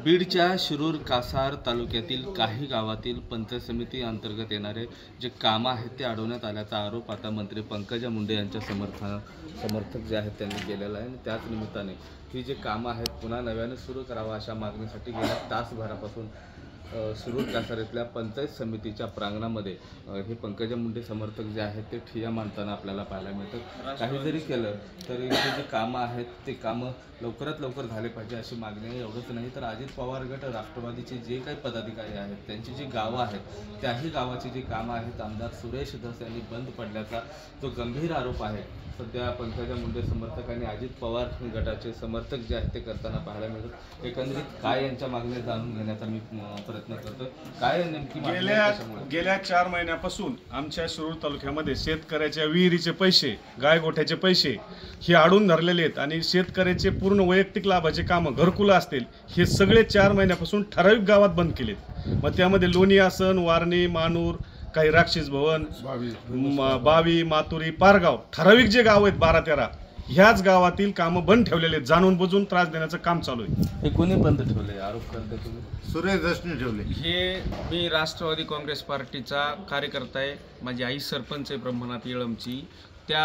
बीडच्या शिरूर कासार तालुक्यातील काही गावातील पंचायत समिती अंतर्गत येणारे जे कामं आहेत ते अडवण्यात आल्याचा आरोप आता मंत्री पंकजा मुंडे यांच्या समर्थक जे आहेत त्यांनी केलेला आहे आणि त्याच निमित्ताने ही जे कामं आहेत पुन्हा नव्याने सुरू करावा अशा मागणीसाठी गेल्या तासभरापासून शिरूर कासार इथल्या पंचायत समितीच्या प्रांगणामध्ये हे पंकजा मुंडे समर्थक जे आहेत ते ठिय्या मांडताना आपल्याला पाहायला मिळतं। काही जरी केलं तरी हे जे कामं आहेत ते कामं लवकरात लवकर झाले पाहिजे अशी मागणी आहे। एवढंच नाही तर अजित पवार गट राष्ट्रवादीचे जे काही पदाधिकारी आहेत त्यांची जी गावं आहेत त्याही गावाची जी कामं आहेत आमदार सुरेश धस यांनी बंद पडल्याचा जो गंभीर आरोप आहे सध्या पंकजा मुंडे समर्थक आणि अजित पवार गटाचे समर्थक जे आहेत ते करताना पाहायला मिळतात। एकंदरीत काय यांच्या मागण्या जाणून घेण्याचा मी प्रयत्न करतो। काय नेमकी गेल्या 4 महिन्यापासून आमच्या शिरूर तालुक्यामध्ये शेतकऱ्याच्या विहिरीचे पैसे गायगोठ्याचे पैसे हे अडून धरलेले आहेत आणि शेतकऱ्याचे पूर्ण वैयक्तिक लाभाचे कामं घरकुलं असतील हे सगळे 4 महिन्यापासून ठराविक गावात बंद केलेत। मग त्यामध्ये लोणी आसन वारणी मानूर काही राक्षस भवन बावी मातुरी पारगाव ठराविक जे गाव आहेत 12-13 ह्याच गावातील कामं बंद ठेवलेले आहेत। जाणून बुजून त्रास देण्याचं काम चालू आहे। हे कोणी बंद ठेवले आरोप करते तुम्ही? सुरेश धसने ठेवले। हे मी राष्ट्रवादी काँग्रेस पार्टीचा कार्यकर्ता आहे। माझी आई सरपंच आहे ब्रह्मनाथ येळमची। त्या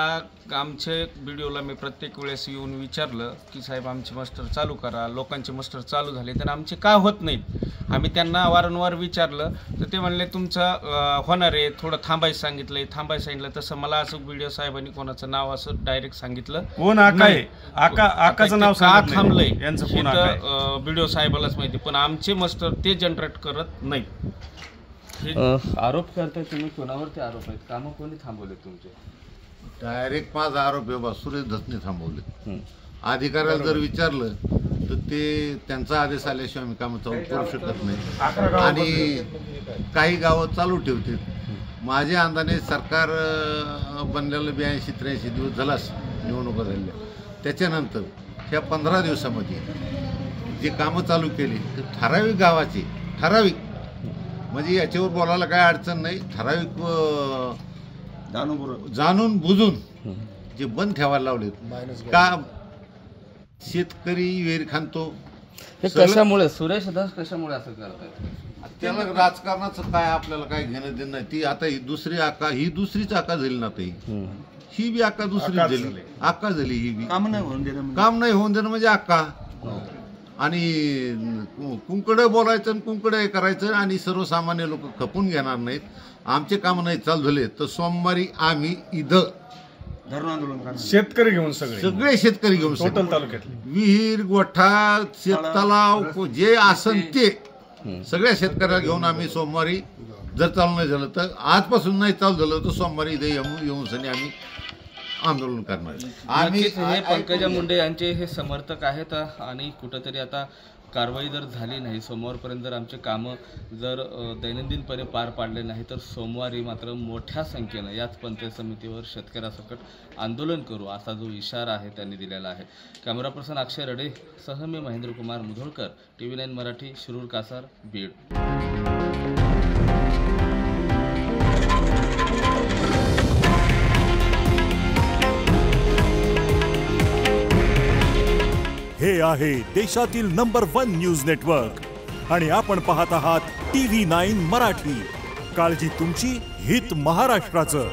आमच्या व्हिडिओला मी प्रत्येक वेळेस येऊन विचारलं की साहेब आमचे मस्टर चालू करा, लोकांचे मस्टर चालू झाले तर आमचे का होत नाहीत। आम्ही त्यांना वारंवार विचारलं तर ते म्हणले तुमचं होणार आहे, थोडं थांबायचं सांगितलं तसं मला असं व्हिडिओ साहेबांनी कोणाचं नाव असं डायरेक्ट सांगितलं कोण आहे आकाचं नाव का थांबलंय व्हिडिओ साहेबालाच माहिती, पण आमचे मस्टर ते जनरेट करत नाहीत। आरोप करताय तुम्ही, कोणावरती आरोप आहेत? कामं कोणी थांबवले तुमचे? डायरेक्ट माझा आरोप आहे बा सुरेश धसने थांबवले। अधिकाऱ्याला जर विचारलं तर ते त्यांचा आदेश आल्याशिवाय आम्ही कामं चालू करू शकत नाही आणि काही गावं चालू ठेवतात। माझ्या अंदाने सरकार बनलेलं 82-83 दिवस झालाच निवडणुका झाल्या, त्याच्यानंतर ह्या 15 दिवसामध्ये जे कामं चालू केली ते ठराविक गावाची ठराविक म्हणजे याच्यावर बोलायला काय अडचण नाही, ठराविक जाणून बुजून जे बंद ठेवायला लावलेत का शेतकरी विहीर खांतो हे कशामुळे सुरेश धस कशामुळे असं करतायत? त्याला राजकारणाचं काय आपल्याला काय घेणं देणं नाही। ती आता ही दुसरीच आका झाली ना, ही बी आका दुसरी झाली आका झाली, ही बी काम नाही होऊन देणं म्हणजे आका आणि कुंकडं बोलायचं आणि कुंकडं करायचं आणि सर्वसामान्य लोक खपून घेणार नाहीत। आमचे काम नाही चालू झाले तर सोमवारी आम्ही इथं शेतकरी घेऊन सगळे शेतकरी घेऊन टोटल तालुक्यात विहीर गोठा शेततलाव जे असन ते सगळ्या शेतकऱ्याला घेऊन आम्ही सोमवारी जर चालू नाही झालं तर आजपासून नाही चालू झालं तर सोमवारी इथे येऊन सनी आम्ही आंदोलन करणार। आम्ही हे पंकजा मुंडे यांचे हे समर्थक आहेत आणि कुठंतरी आता कारवाई जर झाली नाही सोमवारपर्यंत जर आमचे कामं जर दैनंदिनपणे पार पाडले नाही तर सोमवारी मात्र मोठ्या संख्येनं याच पंचायत समितीवर शेतकऱ्यासकट आंदोलन करू असा जो इशारा आहे त्यांनी दिलेला आहे। कॅमेरा पर्सन अक्षय रडे सह मी महेंद्र कुमार मुधोळकर, TV9 मराठी, शिरूर कासार, बीड। हे आहे देशातील नंबर 1 न्यूज नेटवर्क आणि आपण पाहत आहात TV9 मराठी। काळजी तुमची, हित महाराष्ट्राचं।